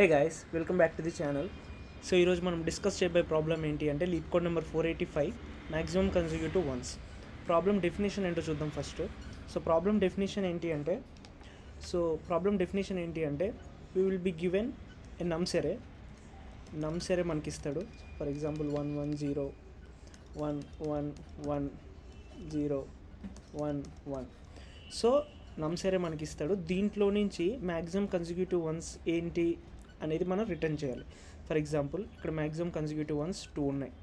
Hey guys, welcome back to the channel. So ఈరోజు మనం discuss చేయబోయే ప్రాబ్లం ఏంటి అంటే LeetCode number 485 maximum consecutive ones. Problem definition ఏంటో చూద్దాం ఫస్ట్. సో ప్రాబ్లం డెఫినేషన్ ఏంటి అంటే we will be given a nums array మనకి ఇస్తాడు. For example 1 1 0 1 1 1 0 1 1. So nums array మనకి ఇస్తాడు. దీంట్లో నుంచి మ్యాక్సిమం కన్సిక్యూటివ్ వన్స్ ఏంటి అనేది మనం రిటర్న్ చేయాలి. ఫర్ ఎగ్జాంపుల్ ఇక్కడ మ్యాక్సిమం కన్సిక్యూటివ్ వన్స్ 2 ఉన్నాయి,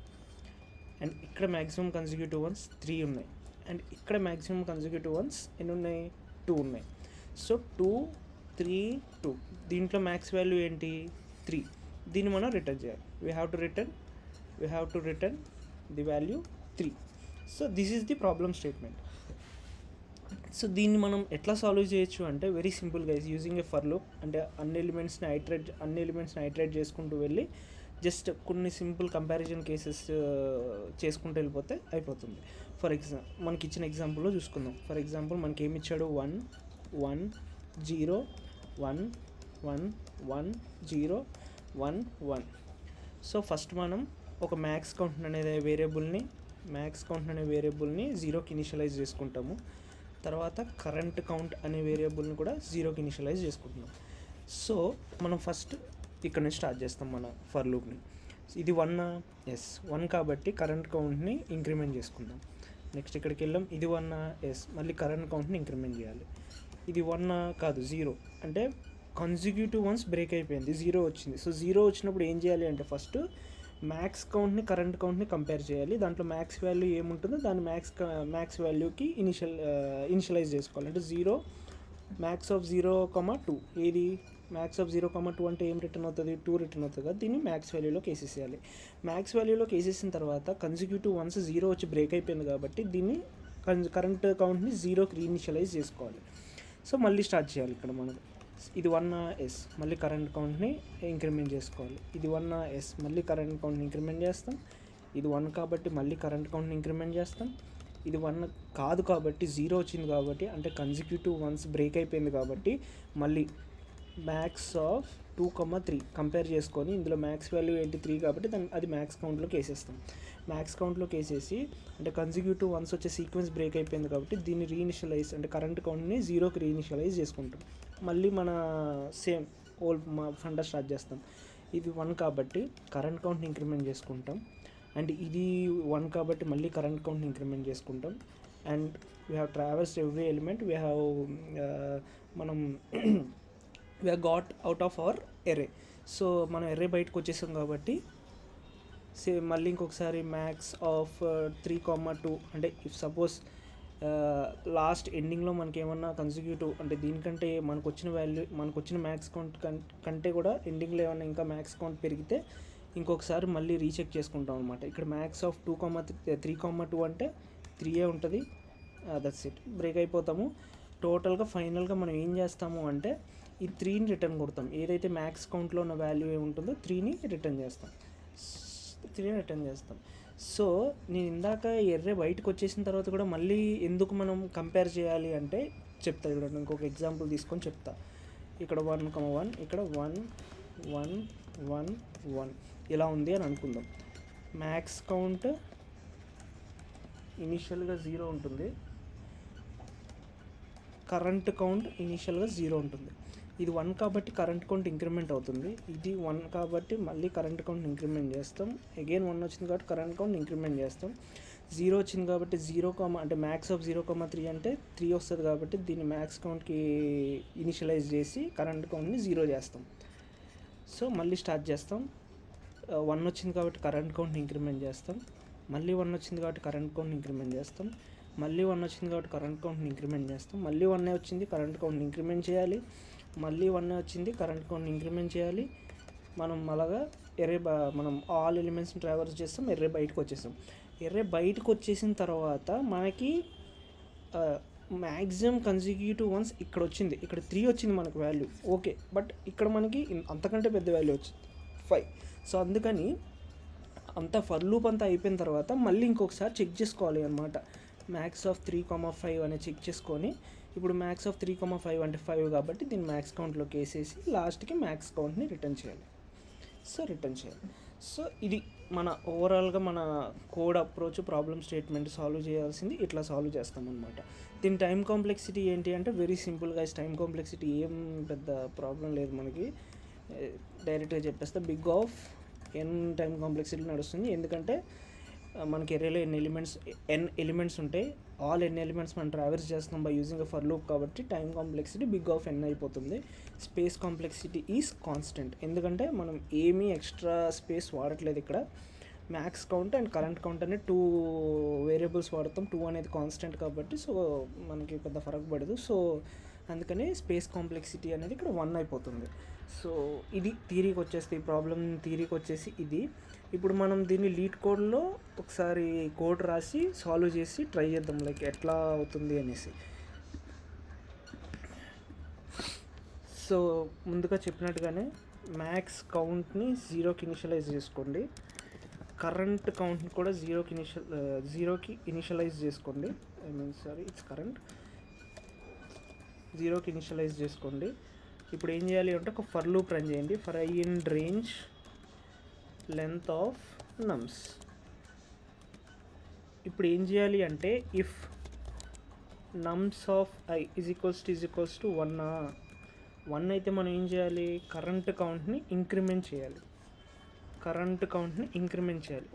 అండ్ ఇక్కడ మ్యాక్సిమం కన్సిక్యూటివ్ వన్స్ 3 ఉన్నాయి, అండ్ ఇక్కడ మ్యాక్సిమం కన్సిక్యూటివ్ వన్స్ ఎన్ని ఉన్నాయి, 2 ఉన్నాయి. సో 2 3 2, దీంట్లో మ్యాక్స్ వాల్యూ ఏంటి, 3. దీన్ని మనం రిటర్న్ చేయాలి. We have to return the value 3. So this is the problem statement. So దీన్ని మనం ఎట్లా సాల్వ్ చేయొచ్చు అంటే వెరీ సింపుల్గా యూజింగ్ ఏ ఫర్ లూప్. అంటే అన్ని ఎలిమెంట్స్ని ఐటరేట్ చేసుకుంటూ వెళ్ళి జస్ట్ కొన్ని సింపుల్ కంపారిజన్ కేసెస్ చేసుకుంటూ వెళ్ళిపోతే అయిపోతుంది. ఫర్ ఎగ్జాంపుల్ మనకి ఇచ్చిన ఎగ్జాంపుల్లో చూసుకుందాం. ఫర్ ఎగ్జాంపుల్ మనకి ఏమి ఇచ్చాడు, 1 1 0 1 1 1 0 1 1. సో ఫస్ట్ మనం ఒక మ్యాక్స్ కౌంట్ అనే వేరియబుల్ని 0కి ఇనిషియలైజ్ చేసుకుంటాము. తర్వాత కరెంట్ కౌంట్ అనే వేరియబుల్ని కూడా 0కి ఇనిషియలైజ్ చేసుకుంటున్నాం. సో మనం ఫస్ట్ ఇక్కడ నుంచి స్టార్ట్ చేస్తాం మన ఫర్ లూప్ని. ఇది 1 కాబట్టి కరెంట్ కౌంట్ని ఇంక్రిమెంట్ చేసుకుందాం. నెక్స్ట్ ఇక్కడికి వెళ్ళాం, ఇది 1 మళ్ళీ కరెంట్ కౌంట్ని ఇంక్రిమెంట్ చేయాలి. ఇది 1 కాదు 0, అంటే కన్సిక్యూటివ్ వన్స్ బ్రేక్ అయిపోయింది, 0 వచ్చింది. సో 0 వచ్చినప్పుడు ఏం చేయాలి అంటే ఫస్ట్ మ్యాక్స్ కౌంట్ని కరెంట్ కౌంట్ని కంపేర్ చేయాలి. దాంట్లో మ్యాక్స్ వాల్యూ ఏముంటుందో దాన్ని మ్యాక్స్ వాల్యూకి ఇనిషియలైజ్ చేసుకోవాలి. అంటే 0 మ్యాక్స్ ఆఫ్ 0,2, ఏది మ్యాక్స్ ఆఫ్ 0,2 అంటే ఏం రిటర్న్ అవుతుంది, 2 రిటర్న్ అవుతుంది కదా. దీన్ని మ్యాక్స్ వాల్యూలోకి వేసేసేయాలి. మ్యాక్స్ వాల్యూలోకి వేసేసిన తర్వాత కన్సిక్యూటివ్ వన్స్ 0 వచ్చి బ్రేక్ అయిపోయింది కాబట్టి దీన్ని కరెంట్ కౌంట్ని 0కి రీఇనిషియలైజ్ చేసుకోవాలి. సో మళ్ళీ స్టార్ట్ చేయాలి. ఇక్కడ మనం ఇది 1 మళ్ళీ కరెంట్ కౌంట్ని ఇంక్రిమెంట్ చేసుకోవాలి. ఇది 1 మళ్ళీ కరెంట్ కౌంట్ని ఇంక్రిమెంట్ చేస్తాం. ఇది 1 కాబట్టి మళ్ళీ కరెంట్ కౌంట్ని ఇంక్రిమెంట్ చేస్తాం. ఇది 1 కాదు కాబట్టి 0 వచ్చింది కాబట్టి, అంటే కన్సిక్యూటివ్ వన్స్ బ్రేక్ అయిపోయింది కాబట్టి మళ్ళీ మ్యాక్స్ ఆఫ్ 2,3 కంపేర్ చేసుకొని ఇందులో మ్యాక్స్ వాల్యూ ఏంటి 3 కాబట్టి అది మ్యాక్స్ కౌంట్లోకి వేసేస్తాం. మ్యాక్స్ కౌంట్లోకి వేసేసి అంటే కన్సిక్యూటివ్ వన్స్ వచ్చే సీక్వెన్స్ బ్రేక్ అయిపోయింది కాబట్టి దీన్ని రీఇనిషియలైజ్ అంటే కరెంట్ కౌంట్ని 0కి రీఇనిషియలైజ్ చేసుకుంటాం. మళ్ళీ మన సేమ్ మా ఫండా స్టార్ట్ చేస్తాం. ఇది 1 కాబట్టి కరెంట్ కౌంట్ని ఇంక్రిమెంట్ చేసుకుంటాం, అండ్ ఇది 1 కాబట్టి మళ్ళీ కరెంట్ కౌంట్ని ఇంక్రిమెంట్ చేసుకుంటాం. And we have ట్రావెల్స్డ్ every element, we have got out of our array. So మనం ఎర్రే బయటకు వచ్చేసాం కాబట్టి మళ్ళీ ఇంకొకసారి మ్యాక్స్ ఆఫ్ 3,2 అంటే ఇఫ్ సపోజ్ లాస్ట్ ఎండింగ్లో మనకి ఏమన్నా కన్సిక్యూటివ్ అంటే దీనికంటే మనకు వచ్చిన మ్యాక్స్ కౌంట్ కంటే కూడా ఎండింగ్లో ఏమన్నా ఇంకా మ్యాక్స్ కౌంట్ పెరిగితే ఇంకొకసారి మళ్ళీ రీచెక్ చేసుకుంటాం అనమాట. ఇక్కడ మ్యాక్స్ ఆఫ్ 3,2 అంటే 3 ఉంటుంది. దట్స్ ఇట్, బ్రేక్ అయిపోతాము. టోటల్గా ఫైనల్గా మనం ఏం చేస్తాము అంటే ఈ 3ని రిటర్న్ కొడతాం. ఏదైతే మ్యాక్స్ కౌంట్లో ఉన్న వాల్యూ ఏముంటుందో 3ని రిటర్న్ చేస్తాం. సో నేను ఇందాక ఎర్రే బయటకు వచ్చేసిన తర్వాత కూడా మళ్ళీ ఎందుకు మనం కంపేర్ చేయాలి అంటే చెప్తా. ఇక్కడ ఇంకొక ఎగ్జాంపుల్ తీసుకొని చెప్తా. ఇక్కడ 1,1 ఇక్కడ 1 1 1 1 ఇలా ఉంది అని అనుకుందాం. మ్యాక్స్ కౌంట్ ఇనిషియల్గా 0 ఉంటుంది, కరెంట్ కౌంట్ ఇనిషియల్గా 0 ఉంటుంది. ఇది 1 కాబట్టి కరెంట్ కౌంట్ ఇంక్రిమెంట్ అవుతుంది. ఇది 1 కాబట్టి మళ్ళీ కరెంట్ కౌంట్ ఇంక్రిమెంట్ చేస్తాం. అగైన్ 1 వచ్చింది కాబట్టి కరెంట్ కౌంట్ ఇంక్రిమెంట్ చేస్తాం. 0 వచ్చింది కాబట్టి 0, అంటే మ్యాక్స్ ఆఫ్ 0,3 అంటే 3 వస్తుంది కాబట్టి దీన్ని మ్యాక్స్ కౌంట్కి ఇనిషియలైజ్ చేసి కరెంట్ కౌంట్ని 0 చేస్తాం. సో మళ్ళీ స్టార్ట్ చేస్తాం. 1 వచ్చింది కాబట్టి కరెంట్ కౌంట్ని ఇంక్రిమెంట్ చేస్తాం. మళ్ళీ 1 వచ్చింది కాబట్టి కరెంట్ కౌంట్ని ఇంక్రిమెంట్ చేస్తాం. మళ్ళీ 1 వచ్చింది కాబట్టి కరెంట్ కౌంట్ని ఇంక్రిమెంట్ చేస్తాం. మళ్ళీ 1 వచ్చింది, కరెంట్ కౌంట్ని ఇంక్రిమెంట్ చేయాలి. మళ్ళీ 1 వచ్చింది, కరెంట్ కౌంట్ని ఇంక్రిమెంట్ చేయాలి. మనం అలాగా మనం ఆల్ ఎలిమెంట్స్ని ట్రావర్స్ చేస్తాం. ఎర్రే బయటకు వచ్చేస్తాం. ఎర్రే బయటకు వచ్చేసిన తర్వాత మనకి మ్యాక్సిమం కన్సిక్యూటివ్ వన్స్ ఇక్కడ వచ్చింది, ఇక్కడ 3 వచ్చింది మనకు వాల్యూ, ఓకే. బట్ ఇక్కడ మనకి అంతకంటే పెద్ద వాల్యూ వచ్చింది 5. సో అందుకని అంతా ఫర్ లూప్ అంతా అయిపోయిన తర్వాత మళ్ళీ ఇంకొకసారి చెక్ చేసుకోవాలి అనమాట. మ్యాక్స్ ఆఫ్ 3,5 అనేది చెక్ చేసుకొని ఇప్పుడు మ్యాక్స్ ఆఫ్ 3,5 అంటే 5 కాబట్టి దీన్ని మ్యాక్స్ కౌంట్లోకి వేసేసి లాస్ట్కి మ్యాక్స్ కౌంట్ని రిటర్న్ చేయాలి. సో రిటర్న్ చేయాలి. సో ఇది మన ఓవరాల్గా మన code approach problem statement solve చేయాల్సింది ఇట్లా సాల్వ్ చేస్తామన్నమాట. దీని టైం కాంప్లెక్సిటీ ఏంటి అంటే వెరీ సింపుల్గా టైం కాంప్లెక్సిటీ ఏం పెద్ద ప్రాబ్లం లేదు మనకి. డైరెక్ట్గా చెప్పేస్తే big of n time complexity నడుస్తుంది. ఎందుకంటే మనకి ఎరేలో ఎన్ ఎలిమెంట్స్ ఉంటాయి. ఆల్ ఎన్ ఎలిమెంట్స్ మనం ట్రావెల్స్ చేస్తున్నాం బై యూజింగ్ ఫర్ లూప్ కాబట్టి time complexity big of n అయిపోతుంది. స్పేస్ కాంప్లెక్సిటీ ఈజ్ కాన్స్టెంట్, ఎందుకంటే మనం ఏమీ ఎక్స్ట్రా స్పేస్ వాడట్లేదు ఇక్కడ. Max count and current count అనే 2 వేరియబుల్స్ వాడతాం. 2 అనేది కాన్స్టెంట్ కాబట్టి సో మనకి పెద్ద ఫరక్ పడదు. సో అందుకని స్పేస్ కాంప్లెక్సిటీ అనేది ఇక్కడ 1 అయిపోతుంది. సో ఇది థియరీకి వచ్చేస్తే ఈ ప్రాబ్లం థియరీకి వచ్చేసి ఇది. ఇప్పుడు మనం దీన్ని లీడ్ కోడ్లో ఒకసారి కోడ్ రాసి సాల్వ్ చేసి ట్రై చేద్దాం లైక్ ఎట్లా అవుతుంది అనేసి. సో ముందుగా చెప్పినట్టుగానే మ్యాక్స్ కౌంట్ని 0కి ఇనిషియలైజ్ చేసుకోండి. కరెంట్ కౌంట్ని కూడా 0కి ఇనిషియలైజ్ చేసుకోండి. ఇట్స్ కరెంట్ 0కి ఇనిషియలైజ్ చేసుకోండి. ఇప్పుడు ఏం చేయాలి అంటే ఒక ఫర్ లూప్ రన్ చేయండి. For I in range length of నమ్స్. ఇప్పుడు ఏం చేయాలి అంటే if నమ్స్ of I is equals to 1 అయితే మనం ఏం చేయాలి, కరెంట్ కౌంట్ని ఇంక్రిమెంట్ చేయాలి.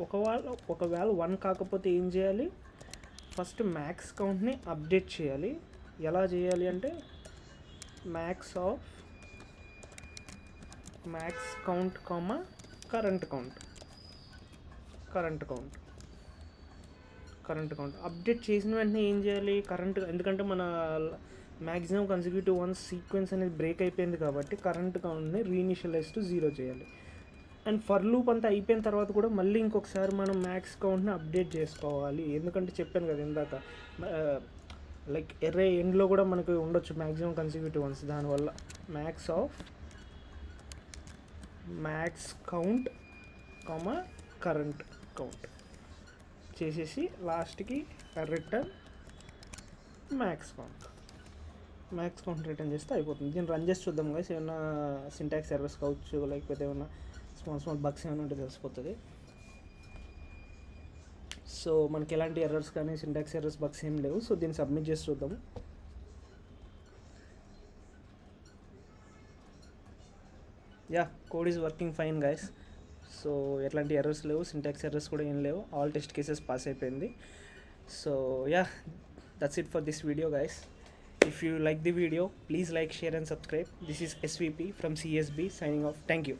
ఒకవేళ 1 కాకపోతే ఏం చేయాలి, ఫస్ట్ మ్యాక్స్ కౌంట్ని అప్డేట్ చేయాలి. ఎలా చేయాలి అంటే max count comma current count update చేసిన వెంటనే ఏం చేయాలి, ఎందుకంటే మన మ్యాక్సిమం కన్సిక్యూటివ్ వన్స్ సీక్వెన్స్ అనేది బ్రేక్ అయిపోయింది కాబట్టి కరెంట్ కౌంట్ని రీఇనిషియలైజ్ టు 0 చేయాలి. అండ్ ఫర్ లూప్ అంతా అయిపోయిన తర్వాత కూడా మళ్ళీ ఇంకొకసారి మనం మ్యాక్స్ కౌంట్ని అప్డేట్ చేసుకోవాలి. ఎందుకంటే చెప్పాను కదా ఇందాక లైక్ ఎర్రే ఎండ్లో కూడా మనకు ఉండొచ్చు మ్యాక్సిమం కన్సిక్యూటివ్ వన్స్. దానివల్ల max count comma current count చేసేసి లాస్ట్కి రిటర్న్ మ్యాక్స్ కౌంట్ రిటర్న్ చేస్తే అయిపోతుంది. దీన్ని రన్ చేసి చూద్దాం గైస్. ఏమైనా సింటాక్స్ ఎర్రర్స్ కావచ్చు, లేకపోతే ఏమైనా స్మాల్ బగ్స్ ఏమైనా ఉంటే తెలిసిపోతుంది. సో మనకి ఎలాంటి ఎర్రర్స్ కానీ సింటాక్స్ ఎర్రర్స్ బగ్స్ ఏం లేవు. సో దీన్ని సబ్మిట్ చేసి చూద్దాము. Code is working fine guys. So ఎట్లాంటి ఎర్రర్స్ లేవు, సింటాక్స్ ఎర్రర్స్ కూడా ఏం లేవు. ఆల్ టెస్ట్ కేసెస్ పాస్ అయిపోయింది. So that's it for this video guys. If you like the video, please like, share and subscribe. This is SVP from CSB signing off. Thank you.